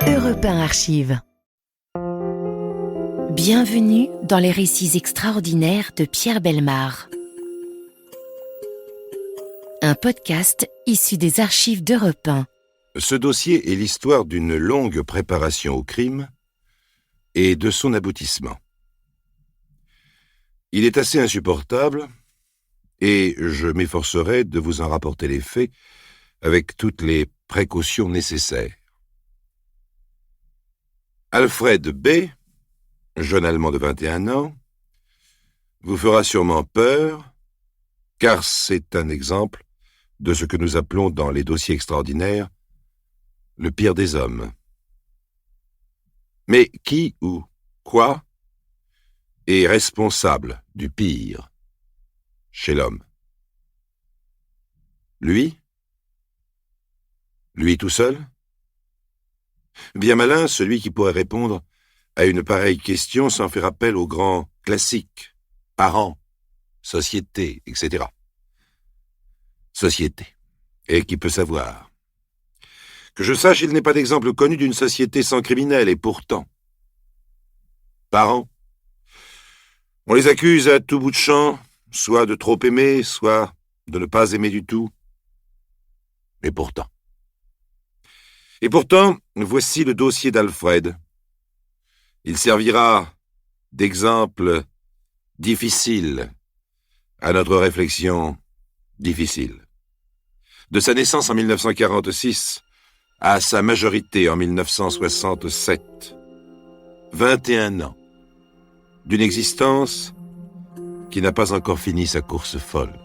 Europe 1 Archives. Bienvenue dans les récits extraordinaires de Pierre Bellemare. Un podcast issu des archives d'Europe 1. Ce dossier est l'histoire d'une longue préparation au crime et de son aboutissement. Il est assez insupportable et je m'efforcerai de vous en rapporter les faits avec toutes les précautions nécessaires. Alfred B., jeune Allemand de 21 ans, vous fera sûrement peur, car c'est un exemple de ce que nous appelons dans les dossiers extraordinaires le pire des hommes. Mais qui ou quoi est responsable du pire chez l'homme? Lui? Lui tout seul? Bien malin celui qui pourrait répondre à une pareille question sans faire appel aux grands classiques, parents, société, etc. Société. Et qui peut savoir? Que je sache, il n'est pas d'exemple connu d'une société sans criminels, et pourtant. Parents. On les accuse à tout bout de champ, soit de trop aimer, soit de ne pas aimer du tout. Et pourtant. Et pourtant, voici le dossier d'Alfred. Il servira d'exemple difficile à notre réflexion difficile. De sa naissance en 1946 à sa majorité en 1967, 21 ans, d'une existence qui n'a pas encore fini sa course folle.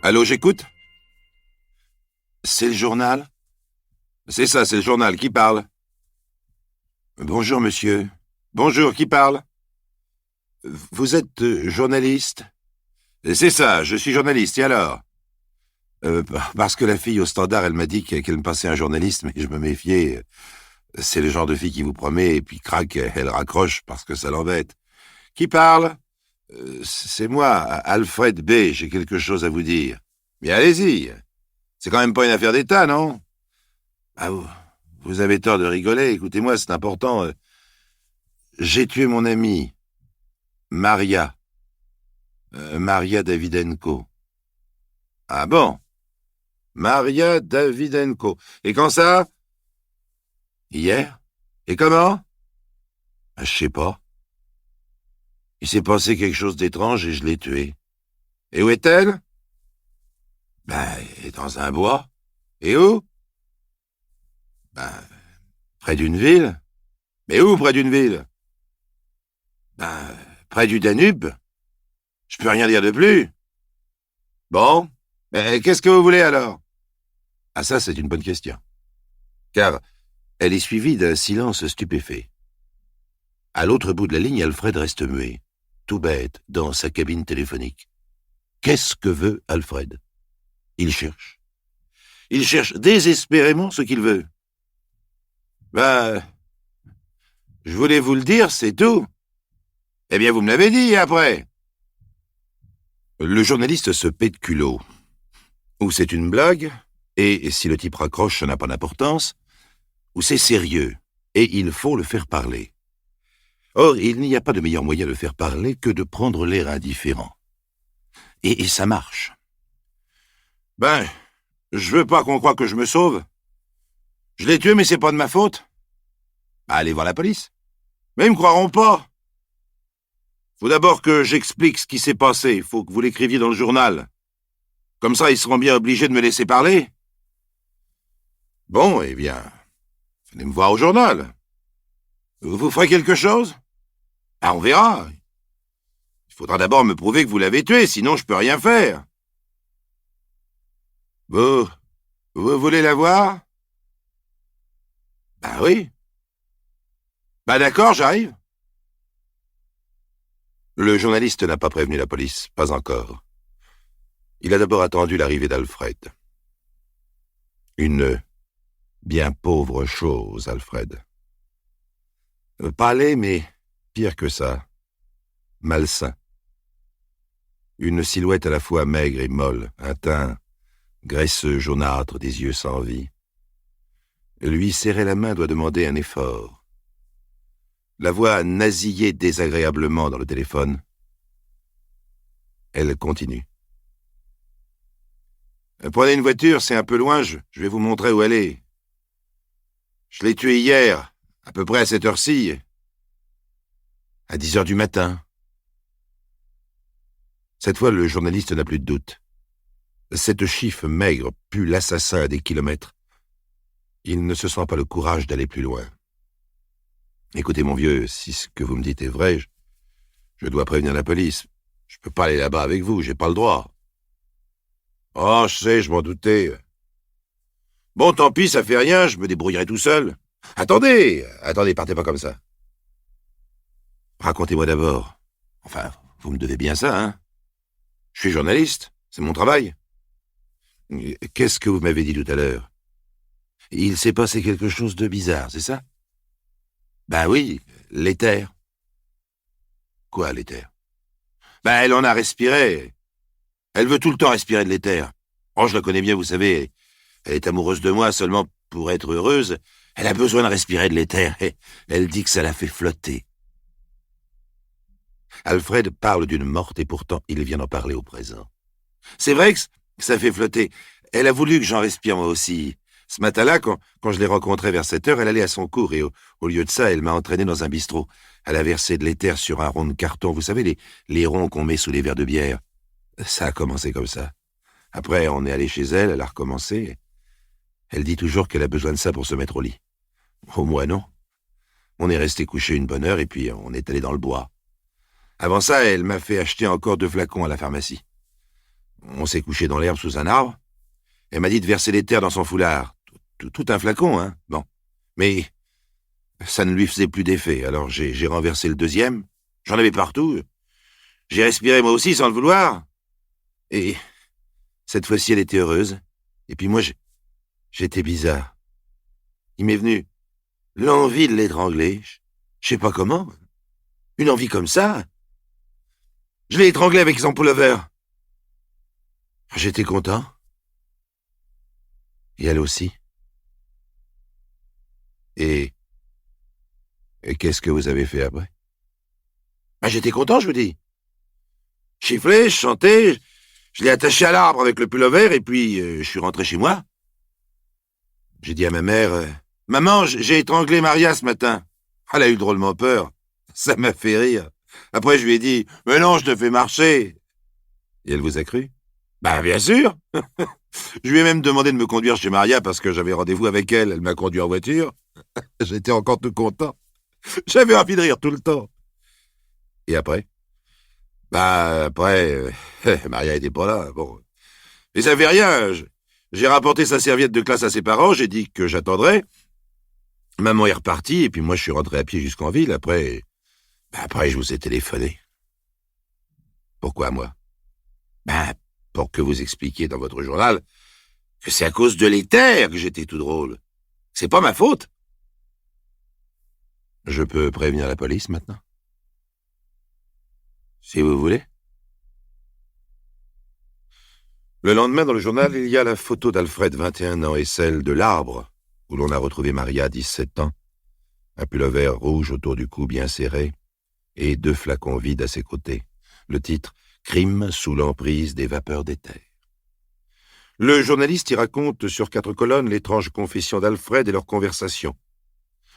Allô, j'écoute? C'est le journal? C'est ça, c'est le journal. Qui parle? Bonjour, monsieur. Bonjour, qui parle? Vous êtes journaliste? C'est ça, je suis journaliste, et alors? Parce que la fille au standard, elle m'a dit qu'elle me passait un journaliste, mais je me méfiais. C'est le genre de fille qui vous promet, et puis crac, elle raccroche parce que ça l'embête. Qui parle? C'est moi, Alfred B., j'ai quelque chose à vous dire. Mais allez-y. C'est quand même pas une affaire d'État, non? Ah, vous avez tort de rigoler, écoutez-moi, c'est important. J'ai tué mon amie, Maria Davydenko. Ah bon? Maria Davydenko. Et quand ça? Hier? Et comment? Je sais pas. Il s'est passé quelque chose d'étrange et je l'ai tuée. Et où est-elle? Elle est dans un bois. Et où? Près d'une ville. Mais où près d'une ville? Près du Danube. Je peux rien dire de plus. Bon, mais qu'est-ce que vous voulez alors? Ah ça, c'est une bonne question. Car elle est suivie d'un silence stupéfait. À l'autre bout de la ligne, Alfred reste muet, tout bête, dans sa cabine téléphonique. Qu'est-ce que veut Alfred? Il cherche. Il cherche désespérément ce qu'il veut. Je voulais vous le dire, c'est tout. Eh bien, vous me l'avez dit, après. Le journaliste se paie de culot. Ou c'est une blague, et si le type raccroche, ça n'a pas d'importance, ou c'est sérieux, et il faut le faire parler. Or, il n'y a pas de meilleur moyen de faire parler que de prendre l'air indifférent. Et ça marche. Je veux pas qu'on croie que je me sauve. Je l'ai tué, mais c'est pas de ma faute. Allez voir la police. Mais ils me croiront pas. Faut d'abord que j'explique ce qui s'est passé. Faut que vous l'écriviez dans le journal. Comme ça, ils seront bien obligés de me laisser parler. Bon, eh bien, venez me voir au journal. Vous ferez quelque chose? On verra. Il faudra d'abord me prouver que vous l'avez tué, sinon je peux rien faire. Vous voulez la voir? Oui. D'accord, j'arrive. Le journaliste n'a pas prévenu la police, pas encore. Il a d'abord attendu l'arrivée d'Alfred. Une bien pauvre chose, Alfred. Pas laid, mais pire que ça. Malsain. Une silhouette à la fois maigre et molle, un teint graisseux, jaunâtre, des yeux sans vie. Lui serrer la main doit demander un effort. La voix nasillait désagréablement dans le téléphone. Elle continue. Prenez une voiture, c'est un peu loin, je vais vous montrer où elle est. Je l'ai tuée hier, à peu près à cette heure-ci, à 10 heures du matin. Cette fois, le journaliste n'a plus de doute. Cette chiffre maigre pue l'assassin à des kilomètres. Il ne se sent pas le courage d'aller plus loin. Écoutez, mon vieux, si ce que vous me dites est vrai, je dois prévenir la police. Je peux pas aller là-bas avec vous, j'ai pas le droit. Oh, je sais, je m'en doutais. Bon, tant pis, ça fait rien, je me débrouillerai tout seul. Attendez, partez pas comme ça. Racontez-moi d'abord. Enfin, vous me devez bien ça, hein? Je suis journaliste, c'est mon travail. Qu'est-ce que vous m'avez dit tout à l'heure? Il s'est passé quelque chose de bizarre, c'est ça? Ben oui, l'éther. Quoi, l'éther? Ben, elle en a respiré. Elle veut tout le temps respirer de l'éther. Oh, je la connais bien, vous savez. Elle est amoureuse de moi seulement pour être heureuse. Elle a besoin de respirer de l'éther et elle dit que ça la fait flotter. Alfred parle d'une morte et pourtant il vient d'en parler au présent. C'est vrai que ça fait flotter. Elle a voulu que j'en respire moi aussi. Ce matin-là, quand je l'ai rencontrée vers 7 heures, elle allait à son cours et au lieu de ça, elle m'a entraîné dans un bistrot. Elle a versé de l'éther sur un rond de carton. Vous savez, les ronds qu'on met sous les verres de bière. Ça a commencé comme ça. Après, on est allé chez elle, elle a recommencé. Elle dit toujours qu'elle a besoin de ça pour se mettre au lit. Au moins non. On est resté couché une bonne heure et puis on est allé dans le bois. Avant ça, elle m'a fait acheter encore 2 flacons à la pharmacie. On s'est couché dans l'herbe sous un arbre. Elle m'a dit de verser l'éther dans son foulard. Tout un flacon, hein. Bon. Mais ça ne lui faisait plus d'effet, alors j'ai renversé le deuxième. J'en avais partout. J'ai respiré moi aussi sans le vouloir. Et cette fois-ci, elle était heureuse. Et puis moi, j'étais bizarre. Il m'est venu l'envie de l'étrangler. Je sais pas comment. Une envie comme ça. Je l'ai étranglé avec son pullover. J'étais content. Et elle aussi. Et qu'est-ce que vous avez fait après? Ben, j'étais content, je vous dis. Je chifflais, je chantais, je l'ai attaché à l'arbre avec le pullover et puis je suis rentré chez moi. J'ai dit à ma mère, Maman, j'ai étranglé Maria ce matin. Elle a eu drôlement peur. Ça m'a fait rire. Après, je lui ai dit, mais non, je te fais marcher. Et elle vous a cru? Ben, bien sûr. Je lui ai même demandé de me conduire chez Maria parce que j'avais rendez-vous avec elle. Elle m'a conduit en voiture. J'étais encore tout content. J'avais envie de rire tout le temps. Et après? Bah, après, Maria était pas là. Bon. Mais ça fait rien. J'ai rapporté sa serviette de classe à ses parents. J'ai dit que j'attendrais. Maman est repartie et puis moi, je suis rentré à pied jusqu'en ville. Après, je vous ai téléphoné. Pourquoi, moi? Pour que vous expliquiez dans votre journal que c'est à cause de l'éther que j'étais tout drôle. C'est pas ma faute. Je peux prévenir la police maintenant? Si vous voulez. Le lendemain, dans le journal, il y a la photo d'Alfred, 21 ans, et celle de l'arbre, où l'on a retrouvé Maria, 17 ans, un pullover rouge autour du cou bien serré, et 2 flacons vides à ses côtés. Le titre « Crime sous l'emprise des vapeurs d'éther ». Le journaliste y raconte sur 4 colonnes l'étrange confession d'Alfred et leur conversation.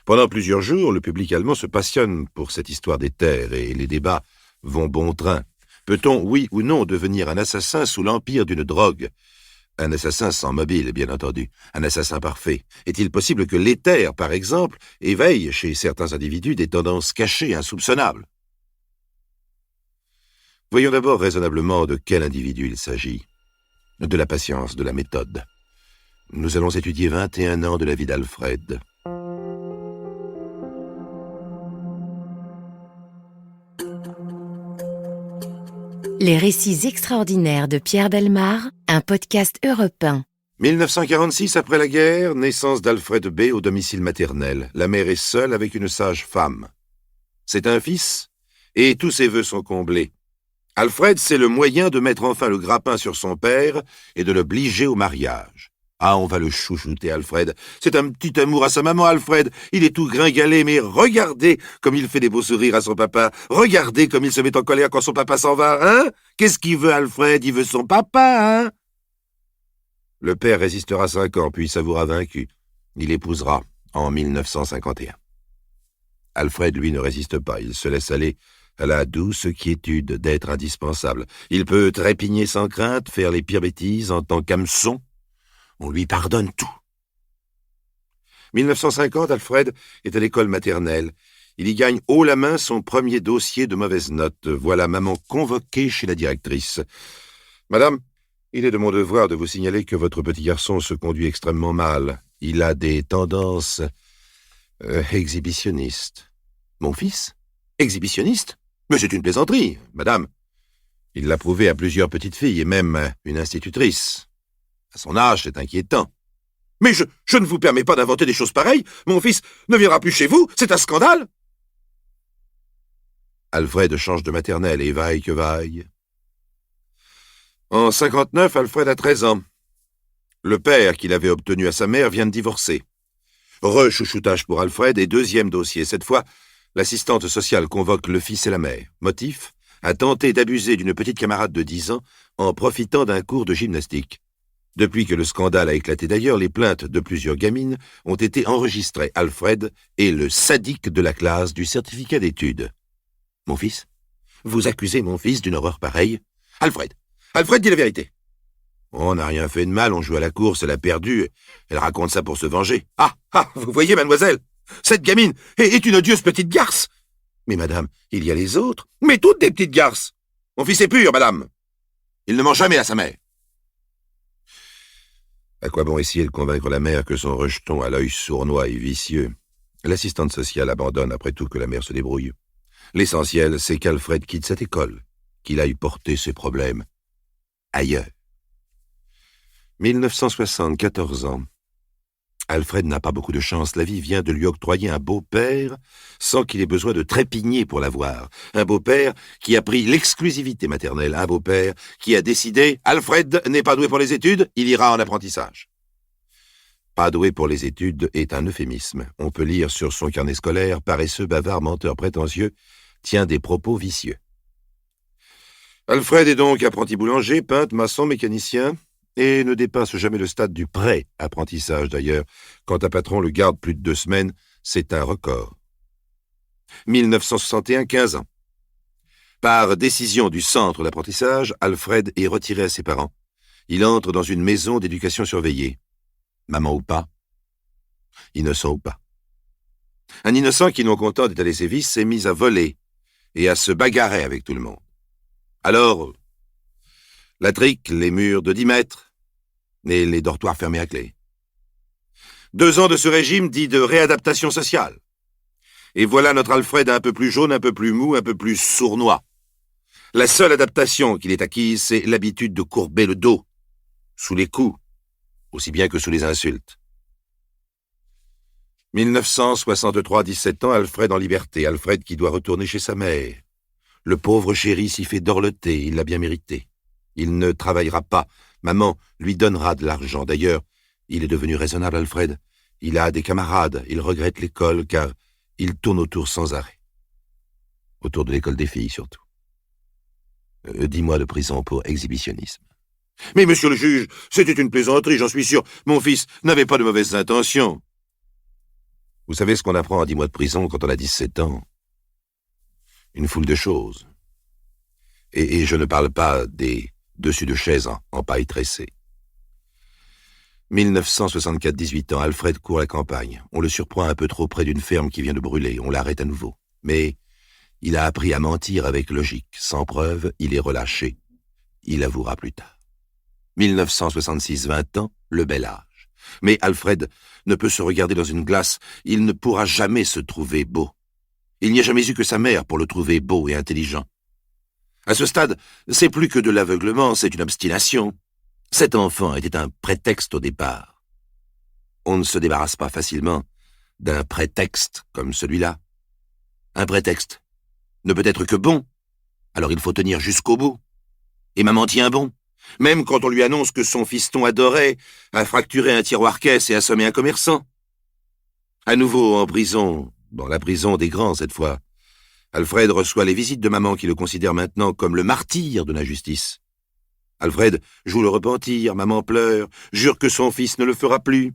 Pendant plusieurs jours, le public allemand se passionne pour cette histoire d'éther et les débats vont bon train. Peut-on, oui ou non, devenir un assassin sous l'empire d'une drogue? Un assassin sans mobile, bien entendu. Un assassin parfait. Est-il possible que l'éther, par exemple, éveille chez certains individus des tendances cachées, insoupçonnables? Voyons d'abord raisonnablement de quel individu il s'agit. De la patience, de la méthode. Nous allons étudier 21 ans de la vie d'Alfred. Les récits extraordinaires de Pierre Bellemare, un podcast Europe 1. 1946, après la guerre, naissance d'Alfred B. au domicile maternel. La mère est seule avec une sage femme. C'est un fils, et tous ses vœux sont comblés. Alfred, c'est le moyen de mettre enfin le grappin sur son père et de l'obliger au mariage. Ah, on va le chouchouter, Alfred. C'est un petit amour à sa maman, Alfred. Il est tout gringalé, mais regardez comme il fait des beaux sourires à son papa. Regardez comme il se met en colère quand son papa s'en va, hein? Qu'est-ce qu'il veut, Alfred? Il veut son papa, hein? Le père résistera 5 ans, puis s'avouera vaincu. Il épousera en 1951. Alfred, lui, ne résiste pas. Il se laisse aller à la douce quiétude d'être indispensable. Il peut trépigner sans crainte, faire les pires bêtises en tant qu'hameçon. On lui pardonne tout. 1950, Alfred est à l'école maternelle. Il y gagne haut la main son premier dossier de mauvaises notes. Voilà maman convoquée chez la directrice. « Madame, il est de mon devoir de vous signaler que votre petit garçon se conduit extrêmement mal. Il a des tendances exhibitionnistes. »« Mon fils? Exhibitionniste? Mais c'est une plaisanterie, madame. Il l'a prouvé à plusieurs petites filles et même une institutrice. À son âge, c'est inquiétant. »« Mais je ne vous permets pas d'inventer des choses pareilles. Mon fils ne viendra plus chez vous. C'est un scandale. » Alfred change de maternelle et vaille que vaille. En 59, Alfred a 13 ans. Le père qu'il avait obtenu à sa mère vient de divorcer. Re-chouchoutage pour Alfred et deuxième dossier. Cette fois, l'assistante sociale convoque le fils et la mère. Motif? A tenté d'abuser d'une petite camarade de 10 ans en profitant d'un cours de gymnastique. Depuis que le scandale a éclaté d'ailleurs, les plaintes de plusieurs gamines ont été enregistrées. Alfred est le sadique de la classe du certificat d'études. « Mon fils? Vous accusez mon fils d'une horreur pareille? Alfred! Alfred, dis la vérité. » On n'a rien fait de mal, on joue à la course, elle a perdu. Elle raconte ça pour se venger. « Ah, vous voyez, mademoiselle, cette gamine est une odieuse petite garce. »« Mais madame, il y a les autres. »« Mais toutes des petites garces. Mon fils est pur, madame. Il ne ment jamais à sa mère. » À quoi bon essayer de convaincre la mère que son rejeton à l'œil sournois et vicieux? L'assistante sociale abandonne après tout que la mère se débrouille. L'essentiel, c'est qu'Alfred quitte cette école, qu'il aille porter ses problèmes ailleurs. 1974 ans. Alfred n'a pas beaucoup de chance. La vie vient de lui octroyer un beau-père sans qu'il ait besoin de trépigner pour l'avoir. Un beau-père qui a pris l'exclusivité maternelle. Un beau-père qui a décidé « Alfred n'est pas doué pour les études, il ira en apprentissage ». Pas doué pour les études est un euphémisme. On peut lire sur son carnet scolaire « Paresseux, bavard, menteur, prétentieux » tient des propos vicieux. Alfred est donc apprenti boulanger, peintre, maçon, mécanicien et ne dépasse jamais le stade du pré-apprentissage d'ailleurs. Quand un patron le garde plus de 2 semaines, c'est un record. 1961, 15 ans. Par décision du centre d'apprentissage, Alfred est retiré à ses parents. Il entre dans une maison d'éducation surveillée. Maman ou pas, innocent ou pas. Un innocent qui, non content d'étaler ses vices, s'est mis à voler et à se bagarrer avec tout le monde. Alors, la trique, les murs de 10 mètres et les dortoirs fermés à clé. 2 ans de ce régime dit de réadaptation sociale. Et voilà notre Alfred un peu plus jaune, un peu plus mou, un peu plus sournois. La seule adaptation qu'il ait acquise, c'est l'habitude de courber le dos, sous les coups, aussi bien que sous les insultes. 1963, 17 ans, Alfred en liberté. Alfred qui doit retourner chez sa mère. Le pauvre chéri s'y fait dorloter, il l'a bien mérité. Il ne travaillera pas. Maman lui donnera de l'argent. D'ailleurs, il est devenu raisonnable, Alfred. Il a des camarades. Il regrette l'école car il tourne autour sans arrêt. Autour de l'école des filles, surtout. 10 mois de prison pour exhibitionnisme. Mais monsieur le juge, c'était une plaisanterie, j'en suis sûr. Mon fils n'avait pas de mauvaises intentions. Vous savez ce qu'on apprend à 10 mois de prison quand on a 17 ans? Une foule de choses. Et je ne parle pas des dessus de chaises en paille tressée. 1964, 18 ans, Alfred court la campagne. On le surprend un peu trop près d'une ferme qui vient de brûler. On l'arrête à nouveau. Mais il a appris à mentir avec logique. Sans preuve, il est relâché. Il avouera plus tard. 1966, 20 ans, le bel âge. Mais Alfred ne peut se regarder dans une glace. Il ne pourra jamais se trouver beau. Il n'y a jamais eu que sa mère pour le trouver beau et intelligent. À ce stade, c'est plus que de l'aveuglement, c'est une obstination. Cet enfant était un prétexte au départ. On ne se débarrasse pas facilement d'un prétexte comme celui-là. Un prétexte ne peut être que bon, alors il faut tenir jusqu'au bout. Et maman tient bon, même quand on lui annonce que son fiston adoré a fracturé un tiroir-caisse et assommé un commerçant. À nouveau en prison, dans la prison des grands cette fois, Alfred reçoit les visites de maman qui le considère maintenant comme le martyr de la justice. Alfred joue le repentir, maman pleure, jure que son fils ne le fera plus.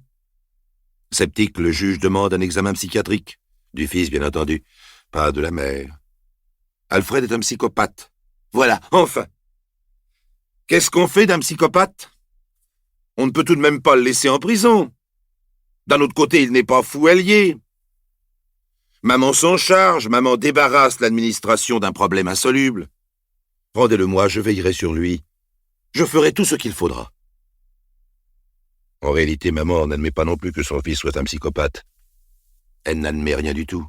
Sceptique, le juge demande un examen psychiatrique. Du fils, bien entendu, pas de la mère. Alfred est un psychopathe. Voilà, enfin. Qu'est-ce qu'on fait d'un psychopathe? On ne peut tout de même pas le laisser en prison. D'un autre côté, il n'est pas fou allié. Maman s'en charge, maman débarrasse l'administration d'un problème insoluble. Rendez-le-moi, je veillerai sur lui. Je ferai tout ce qu'il faudra. En réalité, maman n'admet pas non plus que son fils soit un psychopathe. Elle n'admet rien du tout.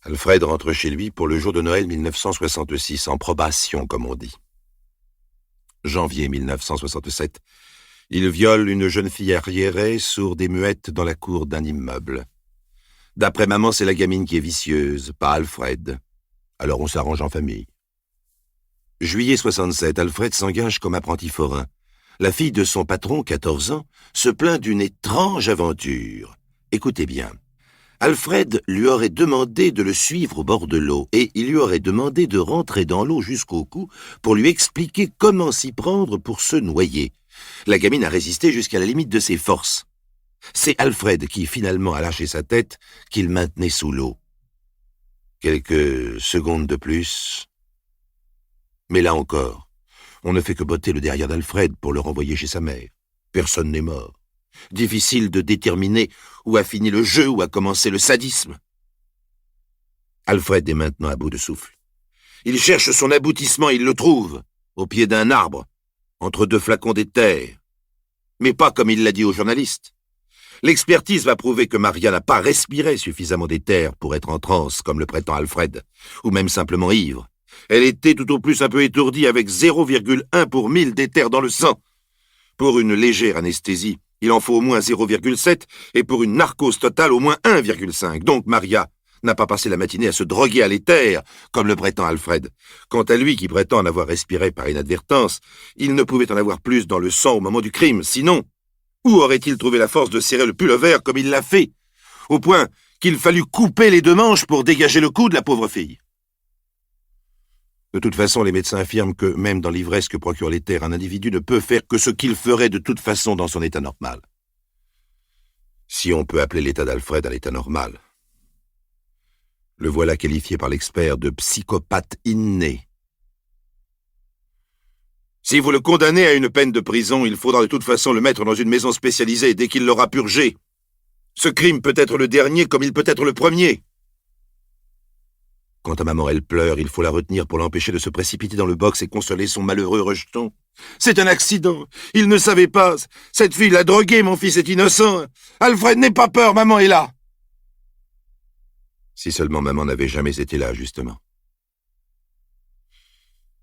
Alfred rentre chez lui pour le jour de Noël 1966, en probation, comme on dit. Janvier 1967, il viole une jeune fille arriérée, sourde et muette, dans la cour d'un immeuble. D'après maman, c'est la gamine qui est vicieuse, pas Alfred. Alors on s'arrange en famille. Juillet 67, Alfred s'engage comme apprenti forain. La fille de son patron, 14 ans, se plaint d'une étrange aventure. Écoutez bien. Alfred lui aurait demandé de le suivre au bord de l'eau et il lui aurait demandé de rentrer dans l'eau jusqu'au cou pour lui expliquer comment s'y prendre pour se noyer. La gamine a résisté jusqu'à la limite de ses forces. C'est Alfred qui finalement a lâché sa tête qu'il maintenait sous l'eau. Quelques secondes de plus. Mais là encore, on ne fait que botter le derrière d'Alfred pour le renvoyer chez sa mère. Personne n'est mort. Difficile de déterminer où a fini le jeu, où a commencé le sadisme. Alfred est maintenant à bout de souffle. Il cherche son aboutissement, il le trouve, au pied d'un arbre, entre deux flacons d'éther. Mais pas comme il l'a dit aux journalistes. L'expertise va prouver que Maria n'a pas respiré suffisamment d'éther pour être en transe, comme le prétend Alfred, ou même simplement ivre. Elle était tout au plus un peu étourdie avec 0,1 pour 1000 d'éther dans le sang. Pour une légère anesthésie, il en faut au moins 0,7 et pour une narcose totale au moins 1,5. Donc Maria n'a pas passé la matinée à se droguer à l'éther, comme le prétend Alfred. Quant à lui qui prétend en avoir respiré par inadvertance, il ne pouvait en avoir plus dans le sang au moment du crime. Sinon, où aurait-il trouvé la force de serrer le pullover comme il l'a fait, au point qu'il fallut couper les deux manches pour dégager le cou de la pauvre fille? De toute façon, les médecins affirment que, même dans l'ivresse que procure l'éther, un individu ne peut faire que ce qu'il ferait de toute façon dans son état normal. Si on peut appeler l'état d'Alfred à l'état normal. Le voilà qualifié par l'expert de psychopathe inné. Si vous le condamnez à une peine de prison, il faudra de toute façon le mettre dans une maison spécialisée dès qu'il l'aura purgé. Ce crime peut être le dernier comme il peut être le premier. Quant à maman, elle pleure, il faut la retenir pour l'empêcher de se précipiter dans le box et consoler son malheureux rejeton. C'est un accident, il ne savait pas. Cette fille l'a drogué, mon fils est innocent. Alfred, n'aie pas peur, maman est là. Si seulement maman n'avait jamais été là, justement.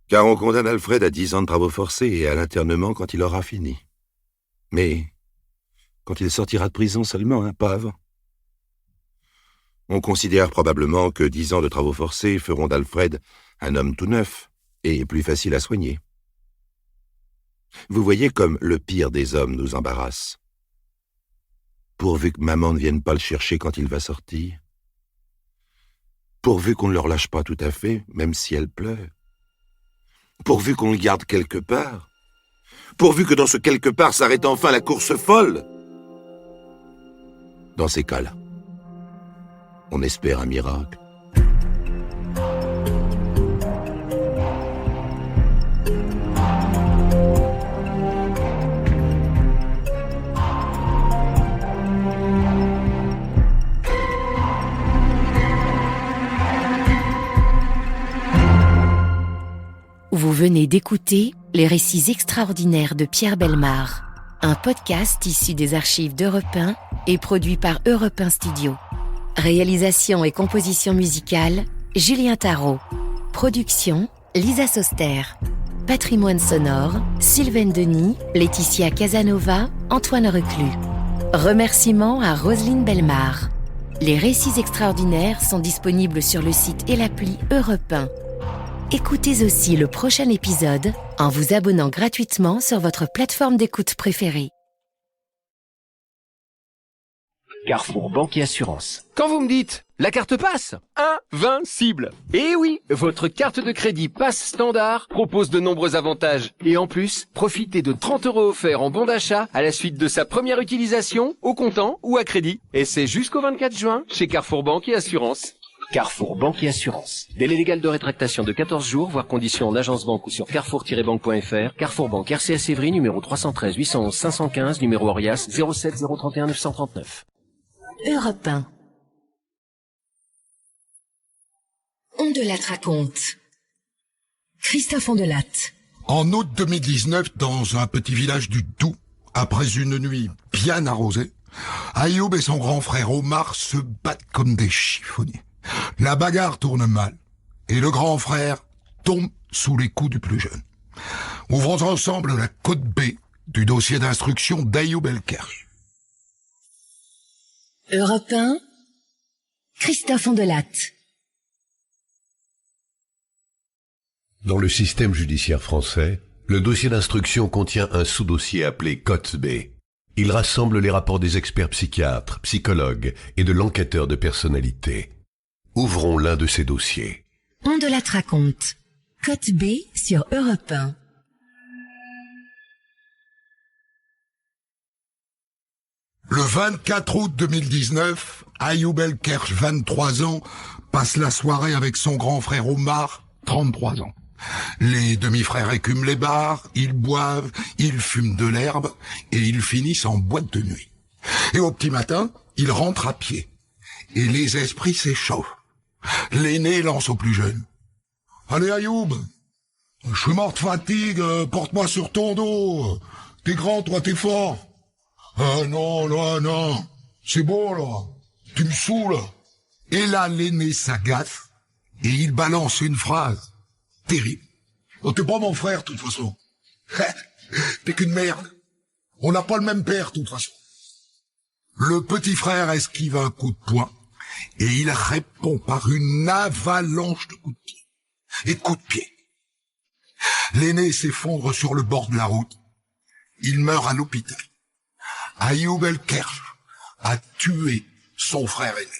Car on condamne Alfred à 10 ans de travaux forcés et à l'internement quand il aura fini. Mais quand il sortira de prison seulement, pas avant. On considère probablement que 10 ans de travaux forcés feront d'Alfred un homme tout neuf et plus facile à soigner. Vous voyez comme le pire des hommes nous embarrasse. Pourvu que maman ne vienne pas le chercher quand il va sortir. Pourvu qu'on ne le relâche pas tout à fait, même si elle pleure. Pourvu qu'on le garde quelque part. Pourvu que dans ce quelque part s'arrête enfin la course folle. Dans ces cas-là, on espère un miracle. Vous venez d'écouter Les récits extraordinaires de Pierre Bellemare, un podcast issu des archives d'Europe 1 et produit par Europe 1 Studio. Réalisation et composition musicale, Julien Tarot. Production, Lisa Soster. patrimoine sonore, Sylvaine Denis, Laetitia Casanova, Antoine Reclus. Remerciements à Roselyne Bellemare. Les récits extraordinaires sont disponibles sur le site et l'appli Europe 1. Écoutez aussi le prochain épisode en vous abonnant gratuitement sur votre plateforme d'écoute préférée. Carrefour Banque et Assurance. Quand vous me dites « la carte passe », invincible. Eh oui, votre carte de crédit Pass Standard propose de nombreux avantages. Et en plus, profitez de 30 € offerts en bon d'achat à la suite de sa première utilisation, au comptant ou à crédit. Et c'est jusqu'au 24 juin chez Carrefour Banque et Assurance. Carrefour Banque et Assurance. Délai légal de rétractation de 14 jours, voire conditions en agence banque ou sur carrefour-banque.fr. Carrefour Banque RCS Évry, numéro 313 811 515, numéro Orias 07 031 939. Europe 1. Ondelatte raconte. Christophe Ondelatte. En août 2019, dans un petit village du Doubs, après une nuit bien arrosée, Ayoub et son grand frère Omar se battent comme des chiffonniers. La bagarre tourne mal, et le grand frère tombe sous les coups du plus jeune. Ouvrons ensemble la cote B du dossier d'instruction d'Ayoub El-Kerch. Europe 1. Christophe Ondelatte. Dans le système judiciaire français, le dossier d'instruction contient un sous-dossier appelé cote B. Il rassemble les rapports des experts psychiatres, psychologues et de l'enquêteur de personnalité. Ouvrons l'un de ces dossiers. Ondelatte raconte. Cote B sur Europe 1. Le 24 août 2019, Ayoub El-Kerch, 23 ans, passe la soirée avec son grand frère Omar, 33 ans. Les demi-frères écument les bars, ils boivent, ils fument de l'herbe et ils finissent en boîte de nuit. Et au petit matin, ils rentrent à pied. Et les esprits s'échauffent. L'aîné lance au plus jeune. « Allez Ayoub, je suis mort de fatigue, porte-moi sur ton dos. T'es grand, toi, t'es fort. » « Ah non, non, c'est bon là, tu me saoules. » Et là, l'aîné s'agace et il balance une phrase terrible. « Oh, t'es pas mon frère, de toute façon. T'es qu'une merde. On n'a pas le même père, de toute façon. » Le petit frère esquive un coup de poing et il répond par une avalanche de coups de pied et de coups de pied. L'aîné s'effondre sur le bord de la route. Il meurt à l'hôpital. Ayoub El-Kerch a tué son frère aîné.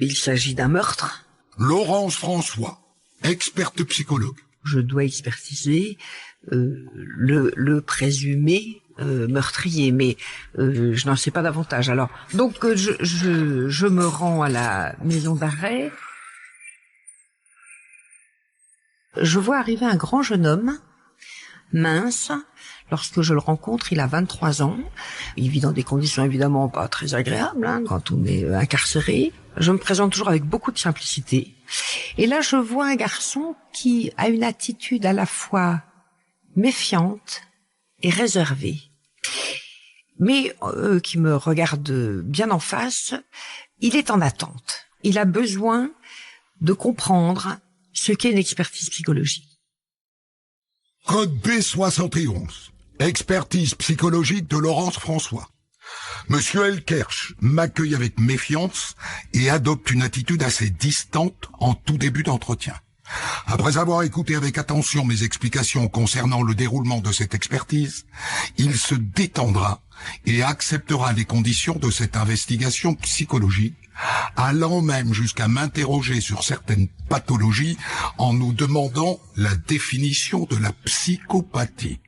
Il s'agit d'un meurtre. Laurence François, experte psychologue. Je dois expertiser le présumé meurtrier, mais je n'en sais pas davantage. Alors, donc je me rends à la maison d'arrêt. Je vois arriver un grand jeune homme, mince. Lorsque je le rencontre, il a 23 ans. Il vit dans des conditions évidemment pas très agréables, quand on est incarcéré. Je me présente toujours avec beaucoup de simplicité. Et là, je vois un garçon qui a une attitude à la fois méfiante et réservée. Mais qui me regarde bien en face. Il est en attente. Il a besoin de comprendre ce qu'est une expertise psychologique. Code B71. Expertise psychologique de Laurence François. Monsieur El-Kerch m'accueille avec méfiance et adopte une attitude assez distante en tout début d'entretien. Après avoir écouté avec attention mes explications concernant le déroulement de cette expertise, il se détendra et acceptera les conditions de cette investigation psychologique, allant même jusqu'à m'interroger sur certaines pathologies en nous demandant la définition de la psychopathie.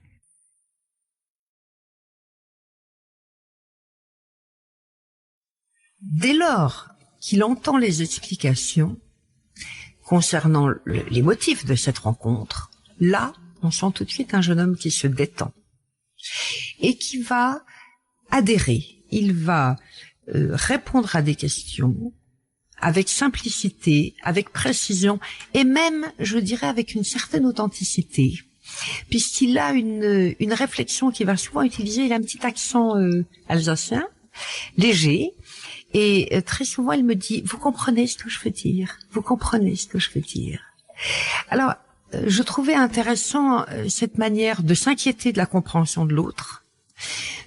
Dès lors qu'il entend les explications concernant les motifs de cette rencontre, là, on sent tout de suite un jeune homme qui se détend et qui va adhérer. Il va répondre à des questions avec simplicité, avec précision et même, je dirais, avec une certaine authenticité, puisqu'il a une réflexion qu'il va souvent utiliser. Il a un petit accent alsacien, léger, Et très souvent, il me dit, vous comprenez ce que je veux dire? Vous comprenez ce que je veux dire? Alors, je trouvais intéressant cette manière de s'inquiéter de la compréhension de l'autre,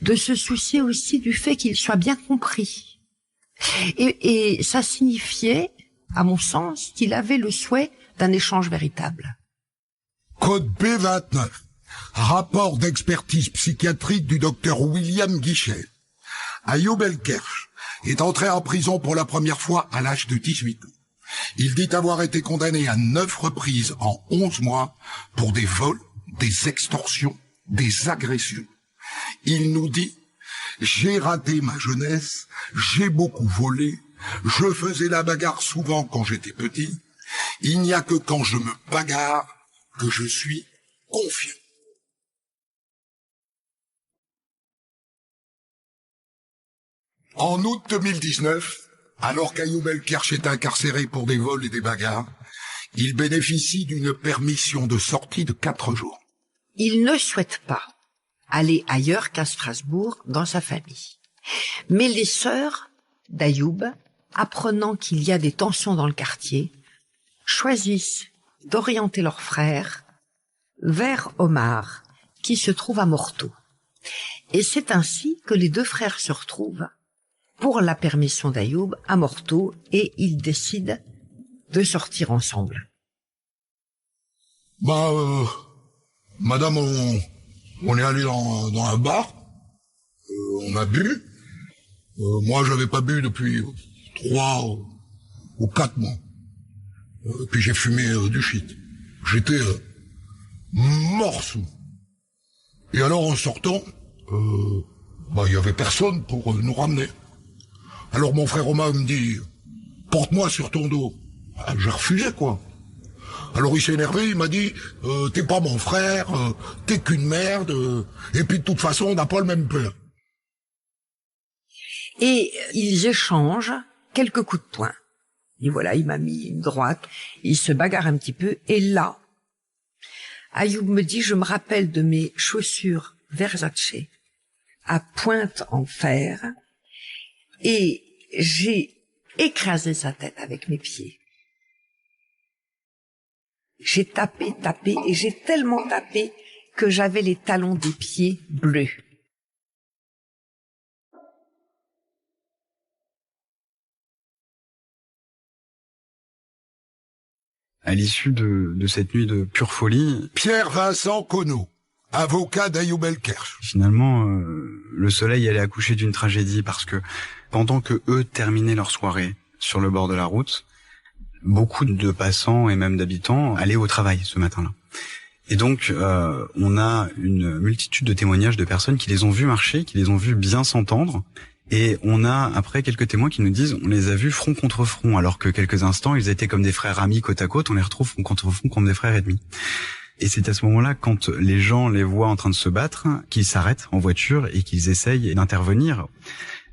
de se soucier aussi du fait qu'il soit bien compris. Et ça signifiait, à mon sens, qu'il avait le souhait d'un échange véritable. Code B29. Rapport d'expertise psychiatrique du docteur William Guichet. Ayoub El-Kerch est entré en prison pour la première fois à l'âge de 18 ans. Il dit avoir été condamné à 9 reprises en 11 mois pour des vols, des extorsions, des agressions. Il nous dit « J'ai raté ma jeunesse, j'ai beaucoup volé, je faisais la bagarre souvent quand j'étais petit. Il n'y a que quand je me bagarre que je suis confiant. » En août 2019, alors qu'Ayoub El-Kerch est incarcéré pour des vols et des bagarres, il bénéficie d'une permission de sortie de 4 jours. Il ne souhaite pas aller ailleurs qu'à Strasbourg dans sa famille. Mais les sœurs d'Ayoub, apprenant qu'il y a des tensions dans le quartier, choisissent d'orienter leur frère vers Omar, qui se trouve à Morteau. Et c'est ainsi que les 2 frères se retrouvent pour la permission d'Ayoub à Morteau et ils décident de sortir ensemble. Madame, on est allé dans un bar, on a bu. Moi, j'avais pas bu depuis 3 ou 4 mois. Puis j'ai fumé du shit. J'étais morceau. Et alors, en sortant, il y avait personne pour nous ramener. Alors mon frère Omar me dit « Porte-moi sur ton dos ». J'ai refusé, quoi. Alors il s'est énervé, il m'a dit « T'es pas mon frère, t'es qu'une merde, et puis de toute façon, on n'a pas le même père. » Et ils échangent quelques coups de poing. Et voilà, il m'a mis une droite, ils se bagarrent un petit peu, et là, Ayoub me dit « Je me rappelle de mes chaussures Versace à pointe en fer, et j'ai écrasé sa tête avec mes pieds. J'ai tapé, et j'ai tellement tapé que j'avais les talons des pieds bleus. » À l'issue de cette nuit de pure folie, Pierre-Vincent Conneau, avocat d'Ayoub El-Kerch. Finalement, le soleil allait accoucher d'une tragédie parce que pendant que eux terminaient leur soirée sur le bord de la route, beaucoup de passants et même d'habitants allaient au travail ce matin-là. Et donc, on a une multitude de témoignages de personnes qui les ont vus marcher, qui les ont vus bien s'entendre. Et on a après quelques témoins qui nous disent on les a vus front contre front, alors que quelques instants ils étaient comme des frères amis côte à côte, on les retrouve front contre front comme des frères ennemis. Et c'est à ce moment-là, quand les gens les voient en train de se battre, qu'ils s'arrêtent en voiture et qu'ils essayent d'intervenir.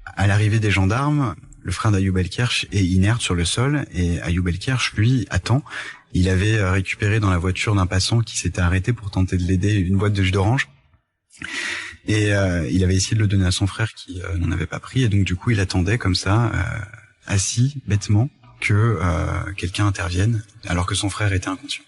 À l'arrivée des gendarmes, le frère d'Ayoub El-Kerch est inerte sur le sol et Ayoub El-Kerch, lui, attend. Il avait récupéré dans la voiture d'un passant qui s'était arrêté pour tenter de l'aider une boîte de jus d'orange. Et il avait essayé de le donner à son frère qui n'en avait pas pris. Et donc du coup, il attendait comme ça, assis, bêtement, que quelqu'un intervienne, alors que son frère était inconscient.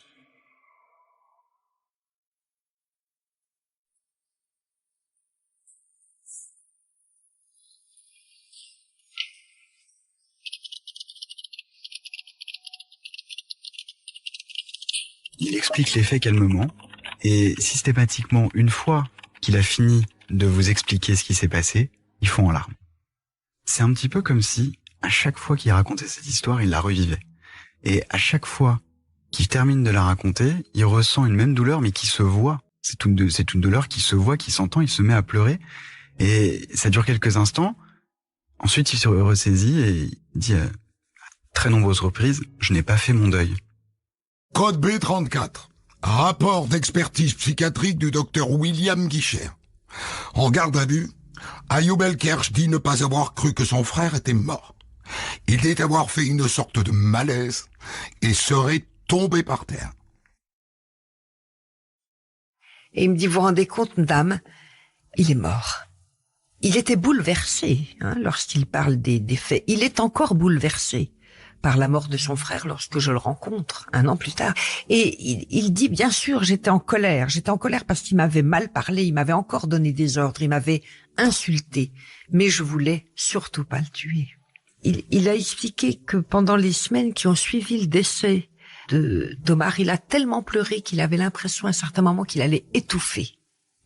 Il explique les faits calmement et systématiquement, une fois qu'il a fini de vous expliquer ce qui s'est passé, il fond en larmes. C'est un petit peu comme si, à chaque fois qu'il racontait cette histoire, il la revivait. Et à chaque fois qu'il termine de la raconter, il ressent une même douleur, mais qui se voit. C'est une douleur qui se voit, qui s'entend, il se met à pleurer. Et ça dure quelques instants. Ensuite, il se ressaisit et il dit à très nombreuses reprises, « Je n'ai pas fait mon deuil ». Code B34. Rapport d'expertise psychiatrique du docteur William Guichet. En garde à vue, Ayoub El-Kerch dit ne pas avoir cru que son frère était mort. Il dit avoir fait une sorte de malaise et serait tombé par terre. Et il me dit, vous vous rendez compte, madame, il est mort. Il était bouleversé lorsqu'il parle des faits. Il est encore bouleversé par la mort de son frère lorsque je le rencontre 1 an plus tard. Et il dit, bien sûr, j'étais en colère. J'étais en colère parce qu'il m'avait mal parlé, il m'avait encore donné des ordres, il m'avait insulté. Mais je voulais surtout pas le tuer. Il a expliqué que pendant les semaines qui ont suivi le décès d'Omar, il a tellement pleuré qu'il avait l'impression à un certain moment qu'il allait étouffer,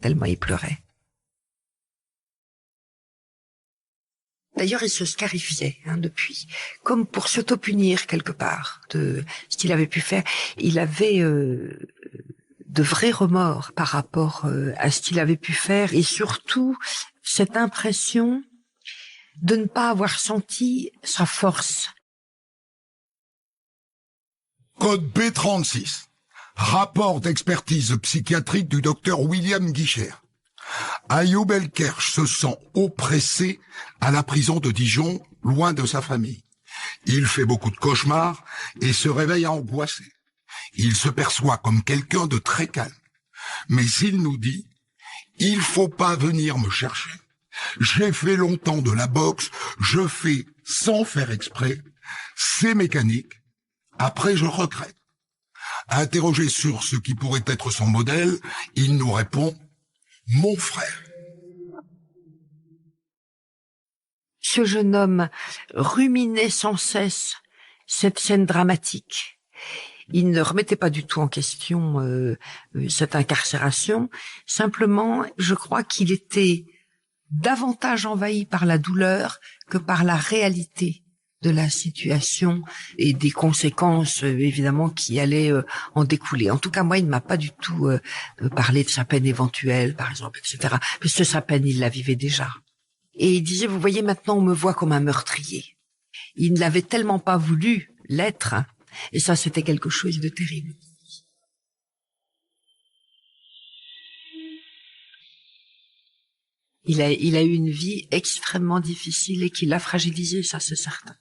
tellement il pleurait. D'ailleurs, il se scarifiait depuis, comme pour s'auto-punir quelque part de ce qu'il avait pu faire. Il avait de vrais remords par rapport à ce qu'il avait pu faire, et surtout cette impression de ne pas avoir senti sa force. Code B36. Rapport d'expertise psychiatrique du docteur William Guicher. Ayoub El Kerch se sent oppressé à la prison de Dijon, loin de sa famille. Il fait beaucoup de cauchemars et se réveille angoissé. Il se perçoit comme quelqu'un de très calme. Mais il nous dit, il faut pas venir me chercher. J'ai fait longtemps de la boxe, je fais sans faire exprès, c'est mécanique. Après, je regrette. Interrogé sur ce qui pourrait être son modèle, il nous répond, mon frère. Ce jeune homme ruminait sans cesse cette scène dramatique. Il ne remettait pas du tout en question cette incarcération. Simplement, je crois qu'il était davantage envahi par la douleur que par la réalité de la situation et des conséquences évidemment qui allaient en découler. En tout cas, moi, il ne m'a pas du tout parlé de sa peine éventuelle, par exemple, etc. Puisque sa peine, il la vivait déjà. Et il disait, vous voyez, maintenant, on me voit comme un meurtrier. Il ne l'avait tellement pas voulu l'être, et ça, c'était quelque chose de terrible. Il a eu une vie extrêmement difficile et qui l'a fragilisé, ça c'est certain.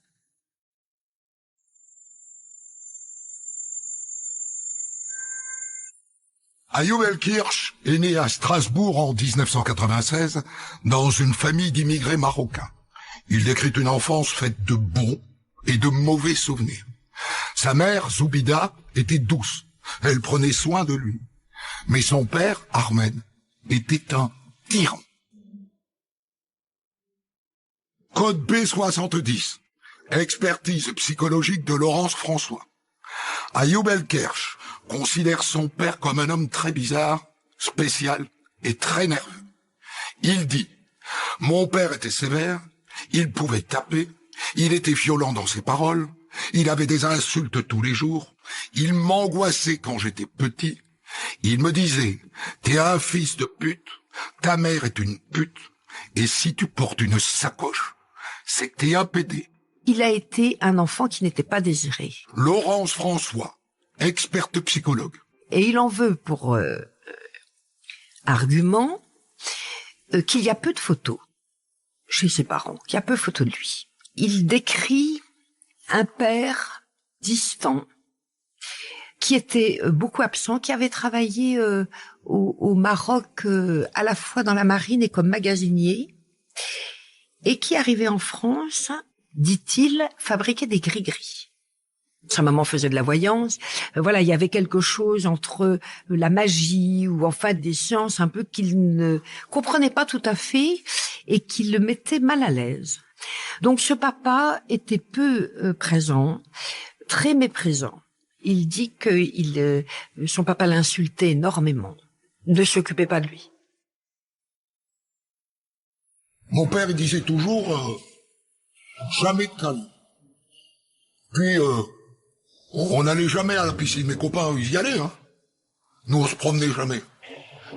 Ayoub El Kerch est né à Strasbourg en 1996 dans une famille d'immigrés marocains. Il décrit une enfance faite de bons et de mauvais souvenirs. Sa mère, Zoubida, était douce. Elle prenait soin de lui. Mais son père, Ahmed, était un tyran. Code B70. Expertise psychologique de Laurence François. Ayoub El Kerch considère son père comme un homme très bizarre, spécial et très nerveux. Il dit, mon père était sévère, il pouvait taper, il était violent dans ses paroles, il avait des insultes tous les jours, il m'angoissait quand j'étais petit, il me disait, t'es un fils de pute, ta mère est une pute, et si tu portes une sacoche, c'est que t'es un pédé. Il a été un enfant qui n'était pas désiré. Laurence François, experte psychologue. Et il en veut pour argument qu'il y a peu de photos chez ses parents, qu'il y a peu de photos de lui. Il décrit un père distant, qui était beaucoup absent, qui avait travaillé au Maroc à la fois dans la marine et comme magasinier, et qui arrivait en France, dit-il, fabriquait des gris-gris. Sa maman faisait de la voyance. Voilà, il y avait quelque chose entre la magie ou enfin des sciences un peu qu'il ne comprenait pas tout à fait et qui le mettait mal à l'aise. Donc ce papa était peu présent, très méprisant. Il dit que son papa l'insultait énormément, ne s'occupait pas de lui. Mon père, il disait toujours jamais de câlin. Puis on n'allait jamais à la piscine. Mes copains, ils y allaient. Nous, on se promenait jamais.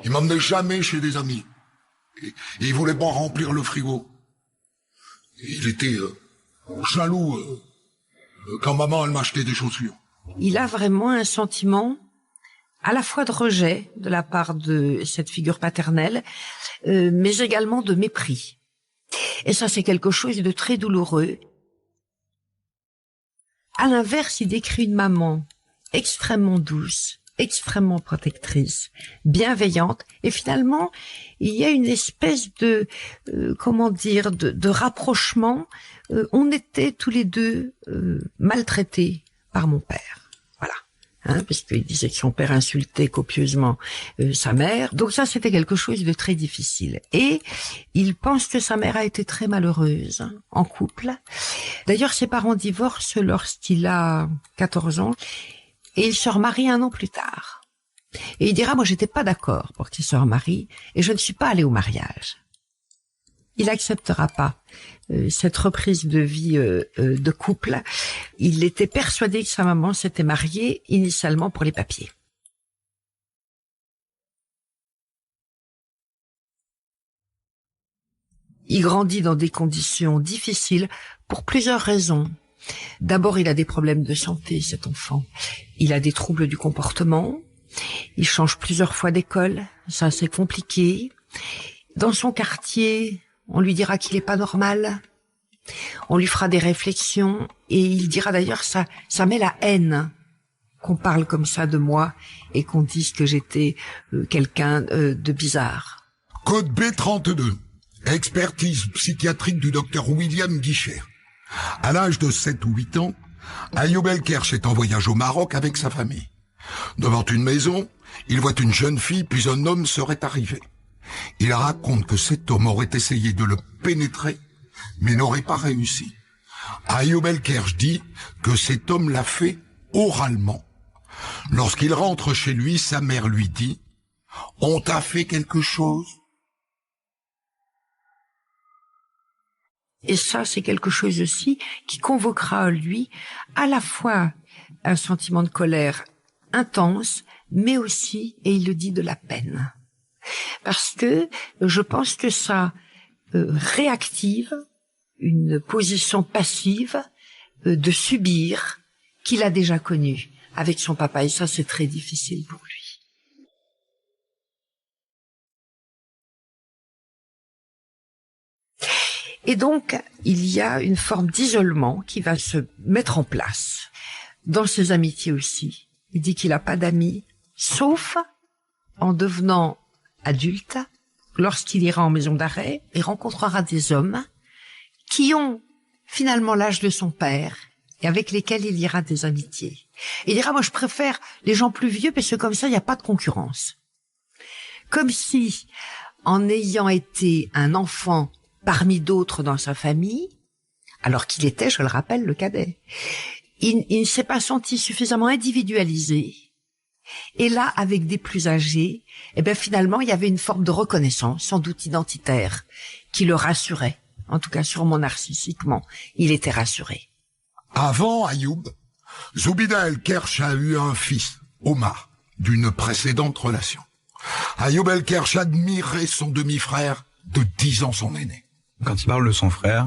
Il m'emmenait jamais chez des amis. Et il voulait pas remplir le frigo. Il était jaloux quand maman, elle m'achetait des chaussures. Il a vraiment un sentiment à la fois de rejet de la part de cette figure paternelle, mais également de mépris. Et ça, c'est quelque chose de très douloureux. À l'inverse, il décrit une maman extrêmement douce, extrêmement protectrice, bienveillante, et finalement, il y a une espèce de, de rapprochement. On était tous les deux maltraités par mon père, voilà, parce qu'il disait que son père insultait copieusement sa mère. Donc ça, c'était quelque chose de très difficile. Et il pense que sa mère a été très malheureuse en couple. D'ailleurs, ses parents divorcent lorsqu'il a 14 ans. Et il se remarie 1 an plus tard. Et il dira, moi, j'étais pas d'accord pour qu'il se remarie, et je ne suis pas allé au mariage. Il acceptera pas cette reprise de vie de couple. Il était persuadé que sa maman s'était mariée initialement pour les papiers. Il grandit dans des conditions difficiles pour plusieurs raisons. D'abord, il a des problèmes de santé, cet enfant. Il a des troubles du comportement. Il change plusieurs fois d'école. Ça, c'est compliqué. Dans son quartier, on lui dira qu'il n'est pas normal. On lui fera des réflexions. Et il dira d'ailleurs, ça met la haine qu'on parle comme ça de moi et qu'on dise que j'étais quelqu'un de bizarre. Code B32. Expertise psychiatrique du docteur William Guicher. À l'âge de 7 ou 8 ans, Ayoub El-Kerch est en voyage au Maroc avec sa famille. Devant une maison, il voit une jeune fille, puis un homme serait arrivé. Il raconte que cet homme aurait essayé de le pénétrer, mais n'aurait pas réussi. Ayoub El-Kerch dit que cet homme l'a fait oralement. Lorsqu'il rentre chez lui, sa mère lui dit « On t'a fait quelque chose ?» Et ça, c'est quelque chose aussi qui convoquera en lui à la fois un sentiment de colère intense, mais aussi, et il le dit, de la peine. Parce que je pense que ça réactive une position passive de subir qu'il a déjà connue avec son papa. Et ça, c'est très difficile pour lui. Et donc, il y a une forme d'isolement qui va se mettre en place. Dans ses amitiés aussi. Il dit qu'il n'a pas d'amis, sauf en devenant adulte, lorsqu'il ira en maison d'arrêt et rencontrera des hommes qui ont finalement l'âge de son père et avec lesquels il ira des amitiés. Et il dira, moi je préfère les gens plus vieux parce que comme ça, il n'y a pas de concurrence. Comme si, en ayant été un enfant parmi d'autres dans sa famille, alors qu'il était, je le rappelle, le cadet, il ne s'est pas senti suffisamment individualisé. Et là, avec des plus âgés, finalement, il y avait une forme de reconnaissance, sans doute identitaire, qui le rassurait. En tout cas, sûrement narcissiquement, il était rassuré. Avant Ayoub, Zoubida El-Kerch a eu un fils, Omar, d'une précédente relation. Ayoub El-Kerch admirait son demi-frère de 10 ans son aîné. Quand il parle de son frère,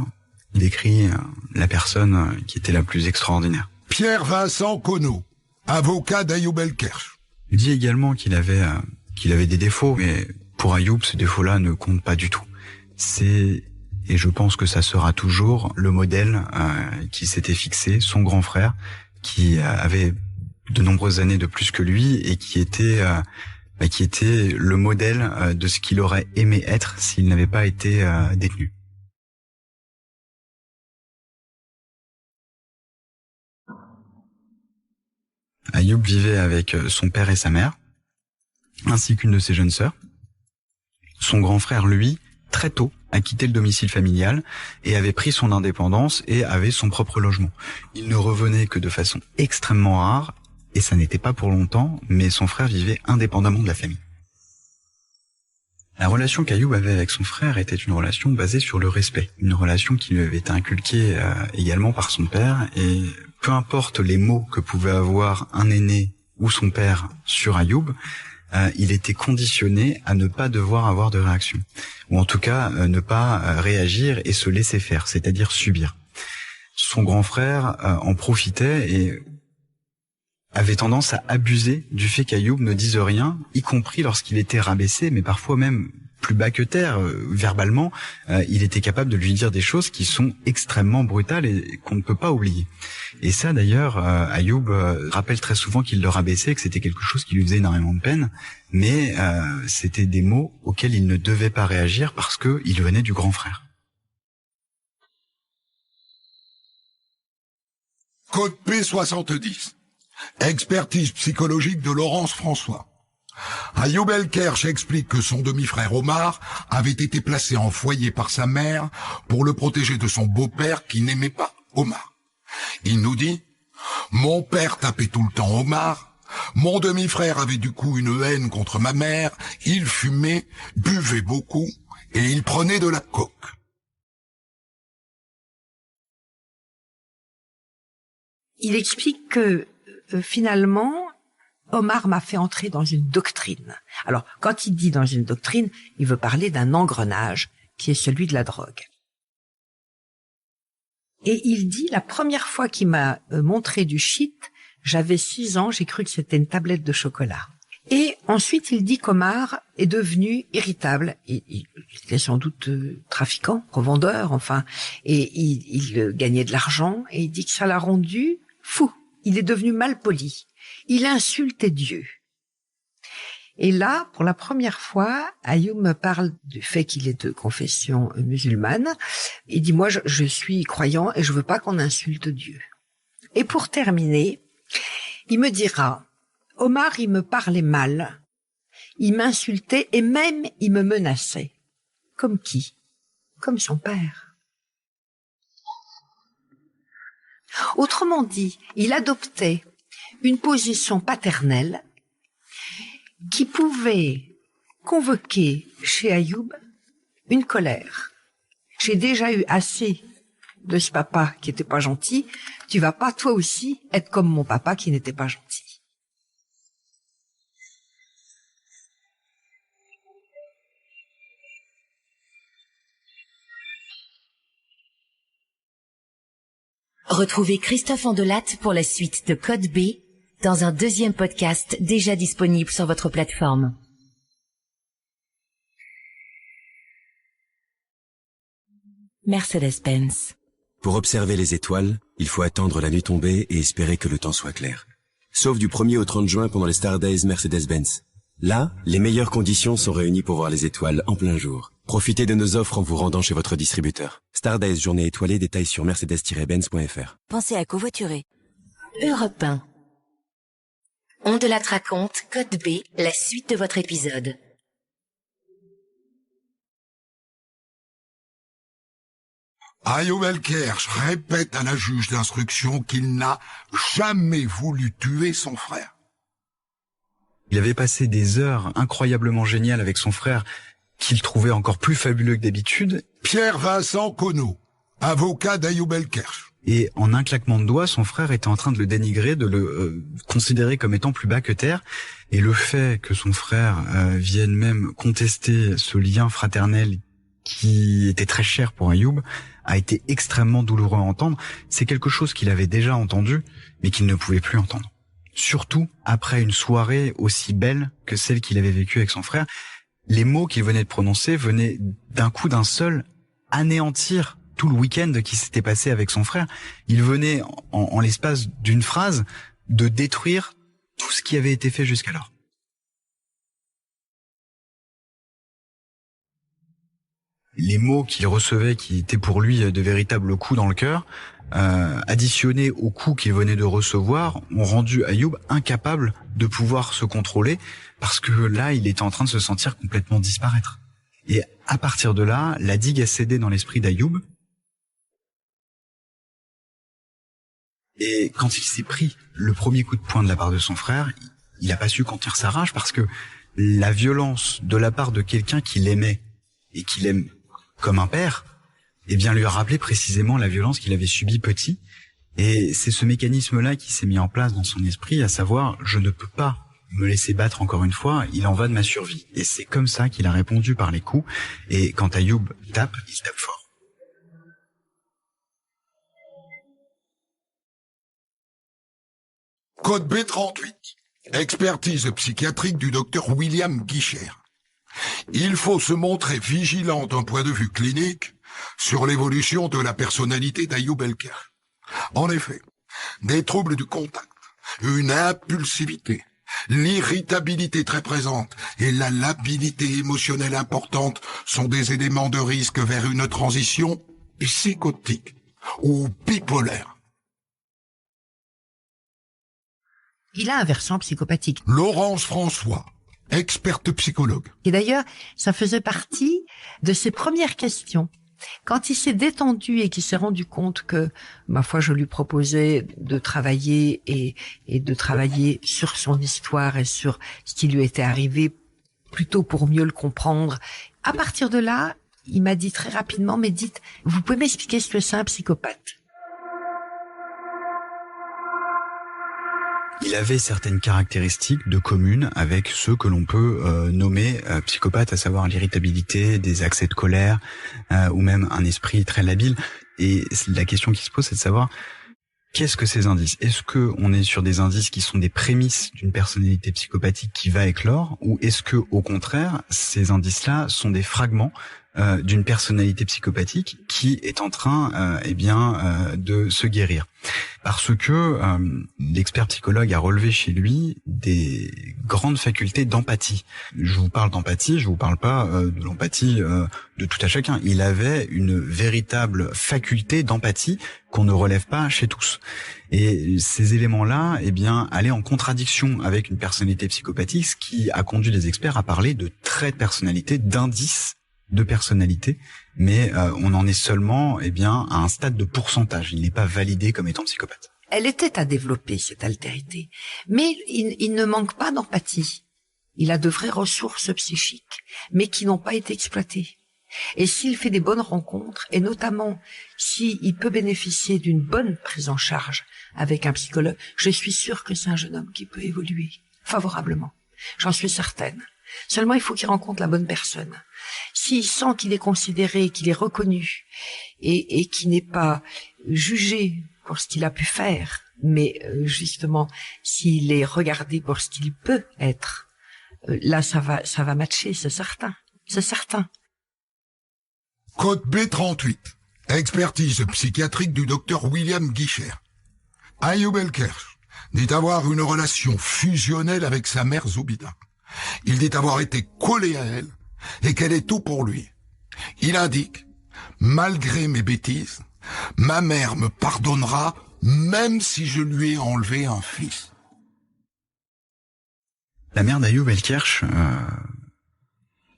il décrit la personne qui était la plus extraordinaire. Pierre-Vincent Conneau, avocat d'Ayoub El-Kerch. Il dit également qu'il avait des défauts, mais pour Ayoub, ces défauts-là ne comptent pas du tout. C'est, et je pense que ça sera toujours, le modèle qui s'était fixé, son grand frère, qui avait de nombreuses années de plus que lui et qui était le modèle de ce qu'il aurait aimé être s'il n'avait pas été détenu. Ayoub vivait avec son père et sa mère, ainsi qu'une de ses jeunes sœurs. Son grand frère, lui, très tôt, a quitté le domicile familial et avait pris son indépendance et avait son propre logement. Il ne revenait que de façon extrêmement rare, et ça n'était pas pour longtemps, mais son frère vivait indépendamment de la famille. La relation qu'Ayoub avait avec son frère était une relation basée sur le respect, une relation qui lui avait été inculquée également par son père, et peu importe les mots que pouvait avoir un aîné ou son père sur Ayoub, il était conditionné à ne pas devoir avoir de réaction, ou en tout cas ne pas réagir et se laisser faire, c'est-à-dire subir. Son grand frère en profitait et avait tendance à abuser du fait qu'Ayoub ne dise rien, y compris lorsqu'il était rabaissé, mais parfois même plus bas que terre, verbalement, il était capable de lui dire des choses qui sont extrêmement brutales et qu'on ne peut pas oublier. Et ça, d'ailleurs, Ayoub rappelle très souvent qu'il le rabaissait, que c'était quelque chose qui lui faisait énormément de peine, mais c'était des mots auxquels il ne devait pas réagir parce qu'il venait du grand frère. Code P70. Expertise psychologique de Laurence François. Ayoub El-Kerch explique que son demi-frère Omar avait été placé en foyer par sa mère pour le protéger de son beau-père qui n'aimait pas Omar. Il nous dit « Mon père tapait tout le temps Omar, mon demi-frère avait du coup une haine contre ma mère, il fumait, buvait beaucoup et il prenait de la coke. » Il explique que finalement, Omar m'a fait entrer dans une doctrine. Alors, quand il dit dans une doctrine, il veut parler d'un engrenage qui est celui de la drogue. Et il dit, la première fois qu'il m'a montré du shit, j'avais 6 ans, j'ai cru que c'était une tablette de chocolat. Et ensuite, il dit qu'Omar est devenu irritable. Il était sans doute trafiquant, revendeur, enfin, et il gagnait de l'argent, et il dit que ça l'a rendu fou. Il est devenu malpoli. Il insultait Dieu. Et là, pour la première fois, Ayoub me parle du fait qu'il est de confession musulmane. Il dit, moi, je suis croyant et je veux pas qu'on insulte Dieu. Et pour terminer, il me dira, Omar, il me parlait mal, il m'insultait et même il me menaçait. Comme qui? Comme son père. Autrement dit, il adoptait une position paternelle qui pouvait convoquer chez Ayoub une colère. J'ai déjà eu assez de ce papa qui était pas gentil, tu vas pas toi aussi être comme mon papa qui n'était pas gentil. Retrouvez Christophe Andelatte pour la suite de Code B dans un deuxième podcast déjà disponible sur votre plateforme. Mercedes-Benz. Pour observer les étoiles, il faut attendre la nuit tombée et espérer que le temps soit clair. Sauf du 1er au 30 juin pendant les Star Days Mercedes-Benz. Là, les meilleures conditions sont réunies pour voir les étoiles en plein jour. Profitez de nos offres en vous rendant chez votre distributeur. Star Days, journée étoilée, détails sur mercedes-benz.fr. Pensez à covoiturer. Europe 1. Andelatte raconte Code B, la suite de votre épisode. Ayoub El-Kerch répète à la juge d'instruction qu'il n'a jamais voulu tuer son frère. Il avait passé des heures incroyablement géniales avec son frère, qu'il trouvait encore plus fabuleux que d'habitude. Pierre-Vincent Conneau, avocat d'Ayoub El-Kerch. Et en un claquement de doigts, son frère était en train de le dénigrer, de le considérer comme étant plus bas que terre. Et le fait que son frère vienne même contester ce lien fraternel qui était très cher pour Ayoub a été extrêmement douloureux à entendre. C'est quelque chose qu'il avait déjà entendu, mais qu'il ne pouvait plus entendre. Surtout après une soirée aussi belle que celle qu'il avait vécue avec son frère. Les mots qu'il venait de prononcer venaient d'un coup d'un seul anéantir tout le week-end qui s'était passé avec son frère. Il venait, en l'espace d'une phrase, de détruire tout ce qui avait été fait jusqu'alors. Les mots qu'il recevait, qui étaient pour lui de véritables coups dans le cœur, additionnés aux coups qu'il venait de recevoir, ont rendu Ayoub incapable de pouvoir se contrôler, parce que là, il était en train de se sentir complètement disparaître. Et à partir de là, la digue a cédé dans l'esprit d'Ayoub. Et quand il s'est pris le premier coup de poing de la part de son frère, il n'a pas su contenir sa rage, parce que la violence de la part de quelqu'un qu'il aimait et qu'il aime comme un père, eh bien, lui a rappelé précisément la violence qu'il avait subie petit. Et c'est ce mécanisme-là qui s'est mis en place dans son esprit, à savoir, je ne peux pas me laisser battre encore une fois, il en va de ma survie. Et c'est comme ça qu'il a répondu par les coups. Et quand Ayoub tape, il tape fort. Code B38. Expertise psychiatrique du docteur William Guichert. Il faut se montrer vigilant d'un point de vue clinique sur l'évolution de la personnalité d'Ayoub El-Kerch. En effet, des troubles du contact, une impulsivité, l'irritabilité très présente et la labilité émotionnelle importante sont des éléments de risque vers une transition psychotique ou bipolaire. Il a un versant psychopathique. Laurence François, experte psychologue. Et d'ailleurs, ça faisait partie de ses premières questions. Quand il s'est détendu et qu'il s'est rendu compte que, ma foi, je lui proposais de travailler et de travailler sur son histoire et sur ce qui lui était arrivé, plutôt pour mieux le comprendre. À partir de là, il m'a dit très rapidement, mais dites, vous pouvez m'expliquer ce que c'est un psychopathe? Il avait certaines caractéristiques de communes avec ceux que l'on peut nommer psychopathes, à savoir l'irritabilité, des accès de colère ou même un esprit très labile. Et la question qui se pose, c'est de savoir qu'est-ce que ces indices? Est-ce que on est sur des indices qui sont des prémices d'une personnalité psychopathique qui va éclore, ou est-ce que au contraire ces indices-là sont des fragments d'une personnalité psychopathique qui est en train de se guérir? Parce que l'expert psychologue a relevé chez lui des grandes facultés d'empathie. Je vous parle d'empathie, je vous parle pas de l'empathie de tout à chacun. Il avait une véritable faculté d'empathie qu'on ne relève pas chez tous. Et ces éléments-là, allaient en contradiction avec une personnalité psychopathique, ce qui a conduit les experts à parler de traits de personnalité, d'indices de personnalité, mais on en est seulement à un stade de pourcentage. Il n'est pas validé comme étant psychopathe. Elle était à développer, cette altérité, mais il ne manque pas d'empathie. Il a de vraies ressources psychiques, mais qui n'ont pas été exploitées. Et s'il fait des bonnes rencontres, et notamment s'il peut bénéficier d'une bonne prise en charge avec un psychologue, je suis sûre que c'est un jeune homme qui peut évoluer favorablement. J'en suis certaine. Seulement, il faut qu'il rencontre la bonne personne. S'il sent qu'il est considéré, qu'il est reconnu, et qu'il n'est pas jugé pour ce qu'il a pu faire, mais justement, s'il est regardé pour ce qu'il peut être, là, ça va matcher, c'est certain. C'est certain. Code B38. Expertise psychiatrique du docteur William Guicher. Ayoub El-Kerch dit avoir une relation fusionnelle avec sa mère Zoubida. Il dit avoir été collé à elle et qu'elle est tout pour lui. Il indique, malgré mes bêtises, ma mère me pardonnera même si je lui ai enlevé un fils. La mère d'Ayoub El-Kerch,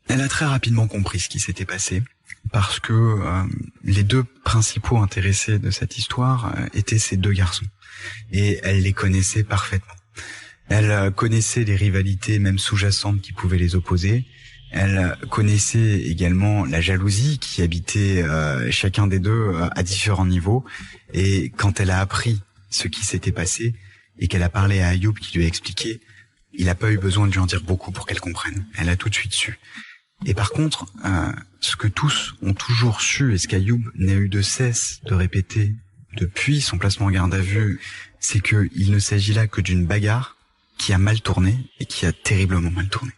elle a très rapidement compris ce qui s'était passé, parce que les deux principaux intéressés de cette histoire étaient ces deux garçons, et elle les connaissait parfaitement. Elle connaissait les rivalités même sous-jacentes qui pouvaient les opposer. Elle connaissait également la jalousie qui habitait chacun des deux à différents niveaux. Et quand elle a appris ce qui s'était passé et qu'elle a parlé à Ayoub qui lui a expliqué, il n'a pas eu besoin de lui en dire beaucoup pour qu'elle comprenne. Elle a tout de suite su. Et par contre, ce que tous ont toujours su et ce qu'Ayoub n'a eu de cesse de répéter depuis son placement en garde à vue, c'est qu'il ne s'agit là que d'une bagarre qui a mal tourné et qui a terriblement mal tourné.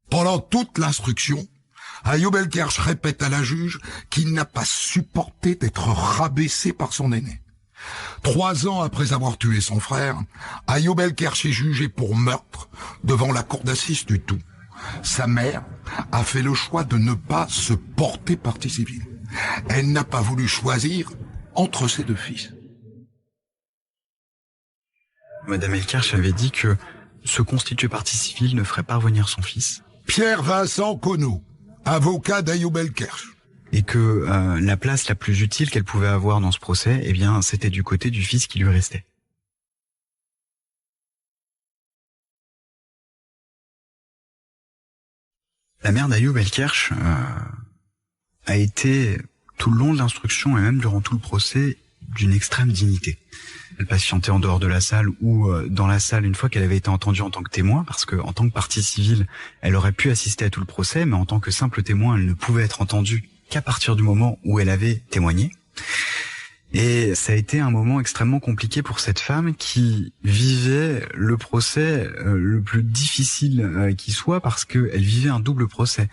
Pendant toute l'instruction, Ayoub El-Kerch répète à la juge qu'il n'a pas supporté d'être rabaissé par son aîné. 3 ans après avoir tué son frère, Ayoub El-Kerch est jugé pour meurtre devant la cour d'assises du Doubs. Sa mère a fait le choix de ne pas se porter partie civile. Elle n'a pas voulu choisir entre ses 2 fils. Madame El-Kerch avait dit que se constituer partie civile ne ferait pas revenir son fils. Pierre-Vincent Conneau, avocat d'Ayoub El-Kerch. Et que la place la plus utile qu'elle pouvait avoir dans ce procès, c'était du côté du fils qui lui restait. La mère d'Ayoub El-Kerch a été, tout le long de l'instruction et même durant tout le procès, d'une extrême dignité. Elle patientait en dehors de la salle ou dans la salle une fois qu'elle avait été entendue en tant que témoin, parce que en tant que partie civile, elle aurait pu assister à tout le procès, mais en tant que simple témoin, elle ne pouvait être entendue qu'à partir du moment où elle avait témoigné. Et ça a été un moment extrêmement compliqué pour cette femme qui vivait le procès le plus difficile qui soit, parce que elle vivait un double procès.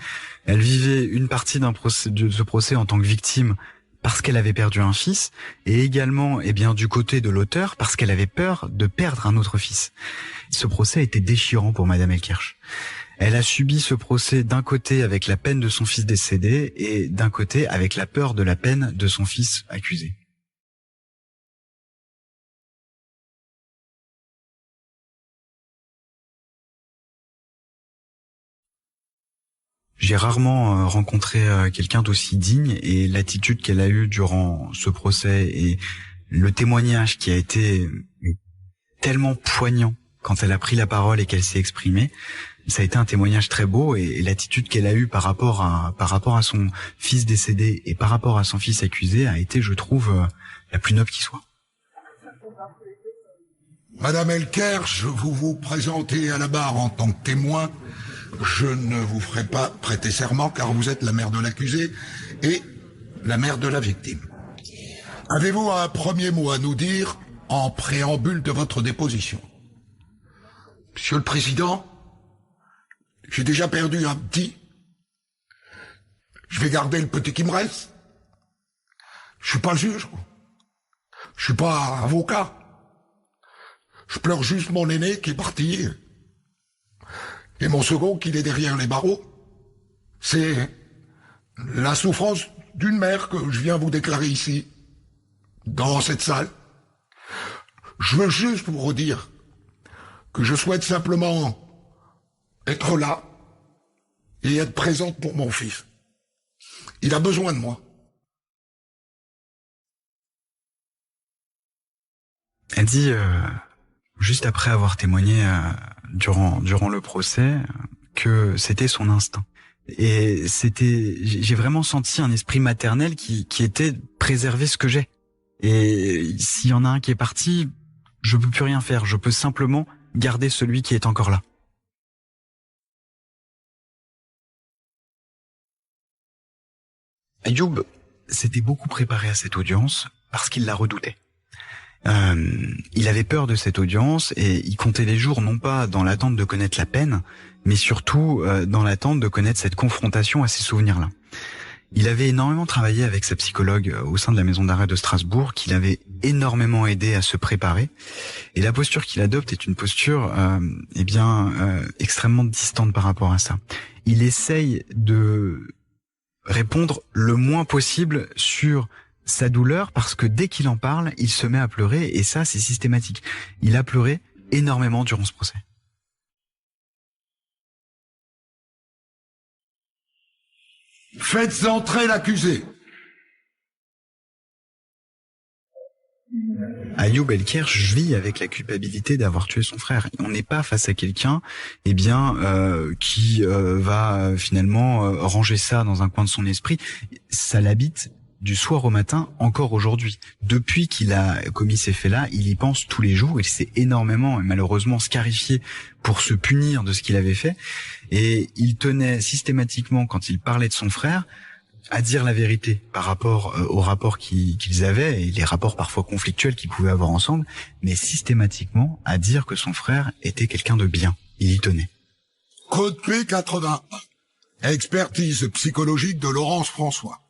Elle vivait une partie de ce procès en tant que victime parce qu'elle avait perdu un fils, et également, du côté de l'auteur, parce qu'elle avait peur de perdre un autre fils. Ce procès a été déchirant pour Madame Elkirch. Elle a subi ce procès d'un côté avec la peine de son fils décédé, et d'un côté avec la peur de la peine de son fils accusé. J'ai rarement rencontré quelqu'un d'aussi digne, et l'attitude qu'elle a eue durant ce procès et le témoignage qui a été tellement poignant quand elle a pris la parole et qu'elle s'est exprimée, ça a été un témoignage très beau, et l'attitude qu'elle a eue par rapport à son fils décédé et par rapport à son fils accusé a été, je trouve, la plus noble qui soit. Madame Elkirch, vous vous présentez à la barre en tant que témoin. Je ne vous ferai pas prêter serment car vous êtes la mère de l'accusé et la mère de la victime. Avez-vous un premier mot à nous dire en préambule de votre déposition? Monsieur le Président, j'ai déjà perdu un petit. Je vais garder le petit qui me reste. Je suis pas le juge. Je suis pas avocat. Je pleure juste mon aîné qui est parti. Et mon second qui est derrière les barreaux. C'est la souffrance d'une mère que je viens vous déclarer ici, dans cette salle. Je veux juste vous redire que je souhaite simplement être là et être présente pour mon fils. Il a besoin de moi. Elle dit, juste après avoir témoigné durant le procès, que c'était son instinct. Et j'ai vraiment senti un esprit maternel qui était préserver ce que j'ai. Et s'il y en a un qui est parti, je peux plus rien faire. Je peux simplement garder celui qui est encore là. Ayoub s'était beaucoup préparé à cette audience parce qu'il la redoutait. Il avait peur de cette audience et il comptait les jours non pas dans l'attente de connaître la peine, mais surtout dans l'attente de connaître cette confrontation à ces souvenirs-là. Il avait énormément travaillé avec sa psychologue au sein de la maison d'arrêt de Strasbourg, qui l'avait énormément aidé à se préparer. Et la posture qu'il adopte est une posture extrêmement distante par rapport à ça. Il essaye de répondre le moins possible sur sa douleur, parce que dès qu'il en parle, il se met à pleurer, et ça, c'est systématique. Il a pleuré énormément durant ce procès. Faites entrer l'accusé. Ayoub Elkirch vit avec la culpabilité d'avoir tué son frère. On n'est pas face à quelqu'un, qui va finalement ranger ça dans un coin de son esprit. Ça l'habite du soir au matin, encore aujourd'hui. Depuis qu'il a commis ces faits-là, il y pense tous les jours. Il s'est énormément et malheureusement scarifié pour se punir de ce qu'il avait fait. Et il tenait systématiquement, quand il parlait de son frère, à dire la vérité par rapport aux rapports qu'ils avaient, et les rapports parfois conflictuels qu'ils pouvaient avoir ensemble, mais systématiquement à dire que son frère était quelqu'un de bien. Il y tenait. Code P81. Expertise psychologique de Laurence François.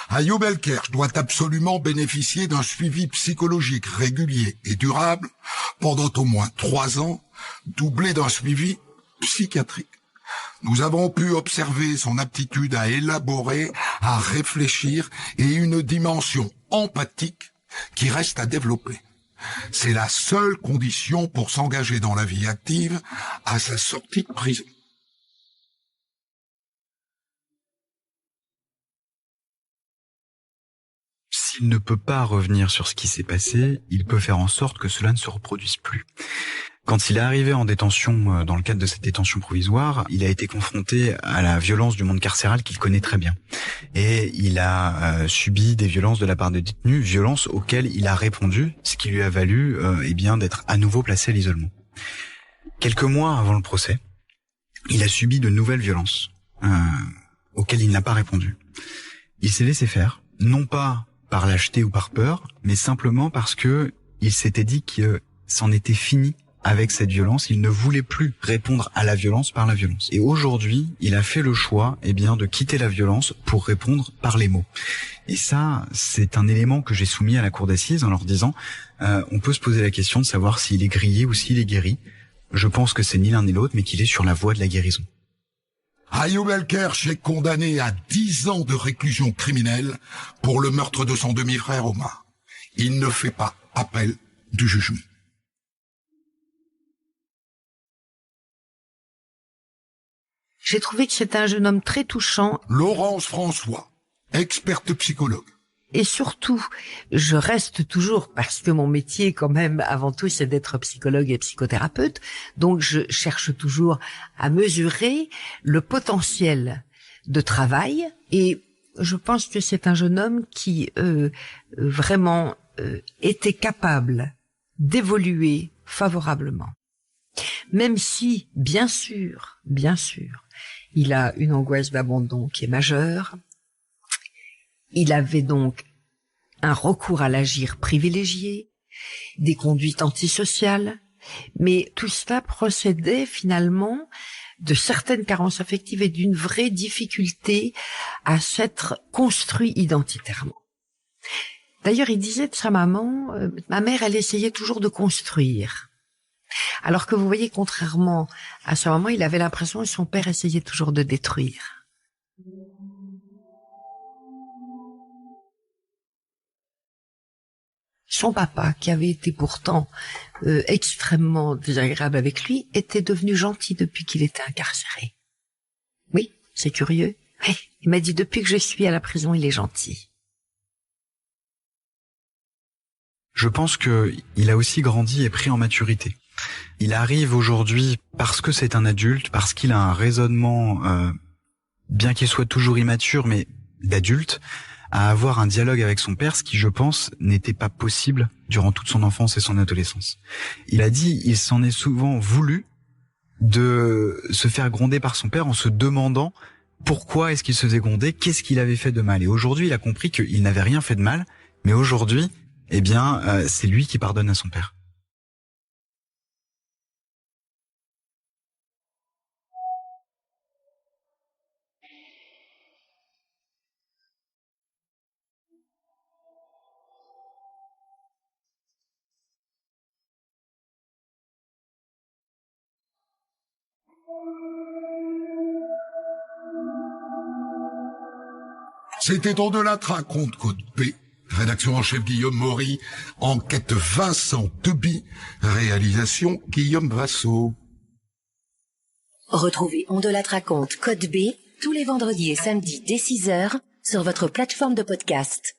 Ayoub Elkirch doit absolument bénéficier d'un suivi psychologique régulier et durable pendant au moins 3 ans, doublé d'un suivi psychiatrique. Nous avons pu observer son aptitude à élaborer, à réfléchir et une dimension empathique qui reste à développer. C'est la seule condition pour s'engager dans la vie active à sa sortie de prison. S'il ne peut pas revenir sur ce qui s'est passé, il peut faire en sorte que cela ne se reproduise plus. Quand il est arrivé en détention, dans le cadre de cette détention provisoire, il a été confronté à la violence du monde carcéral qu'il connaît très bien. Et il a subi des violences de la part des détenus, violences auxquelles il a répondu, ce qui lui a valu d'être à nouveau placé à l'isolement. Quelques mois avant le procès, il a subi de nouvelles violences auxquelles il n'a pas répondu. Il s'est laissé faire, non pas par lâcheté ou par peur, mais simplement parce que il s'était dit que c'en était fini avec cette violence. Il ne voulait plus répondre à la violence par la violence. Et aujourd'hui, il a fait le choix, de quitter la violence pour répondre par les mots. Et ça, c'est un élément que j'ai soumis à la cour d'assises en leur disant, on peut se poser la question de savoir s'il est grillé ou s'il est guéri. Je pense que c'est ni l'un ni l'autre, mais qu'il est sur la voie de la guérison. Ayoub El Kerch est condamné à 10 ans de réclusion criminelle pour le meurtre de son demi-frère Omar. Il ne fait pas appel du jugement. J'ai trouvé que c'était un jeune homme très touchant. Laurence François, experte psychologue. Et surtout, je reste toujours, parce que mon métier, quand même, avant tout, c'est d'être psychologue et psychothérapeute. Donc, je cherche toujours à mesurer le potentiel de travail. Et je pense que c'est un jeune homme qui, vraiment, était capable d'évoluer favorablement. Même si, bien sûr, il a une angoisse d'abandon qui est majeure. Il avait donc un recours à l'agir privilégié, des conduites antisociales, mais tout cela procédait finalement de certaines carences affectives et d'une vraie difficulté à s'être construit identitairement. D'ailleurs, il disait de sa maman, ma mère, elle essayait toujours de construire. Alors que vous voyez, contrairement à sa maman, il avait l'impression que son père essayait toujours de détruire. Son papa, qui avait été pourtant extrêmement désagréable avec lui, était devenu gentil depuis qu'il était incarcéré. Oui, c'est curieux. Oui, il m'a dit, depuis que je suis à la prison, il est gentil. Je pense qu'il a aussi grandi et pris en maturité. Il arrive aujourd'hui, parce que c'est un adulte, parce qu'il a un raisonnement, bien qu'il soit toujours immature, mais d'adulte, à avoir un dialogue avec son père, ce qui, je pense, n'était pas possible durant toute son enfance et son adolescence. Il a dit, il s'en est souvent voulu de se faire gronder par son père en se demandant pourquoi est-ce qu'il se faisait gronder, qu'est-ce qu'il avait fait de mal. Et aujourd'hui, il a compris qu'il n'avait rien fait de mal, mais aujourd'hui, c'est lui qui pardonne à son père. C'était Au-delà de raconte Code B. Rédaction en chef Guillaume Maury. Enquête Vincent Deby. Réalisation Guillaume Vassaux. Retrouvez On-delà de raconte Code B tous les vendredis et samedis dès 6h sur votre plateforme de podcast.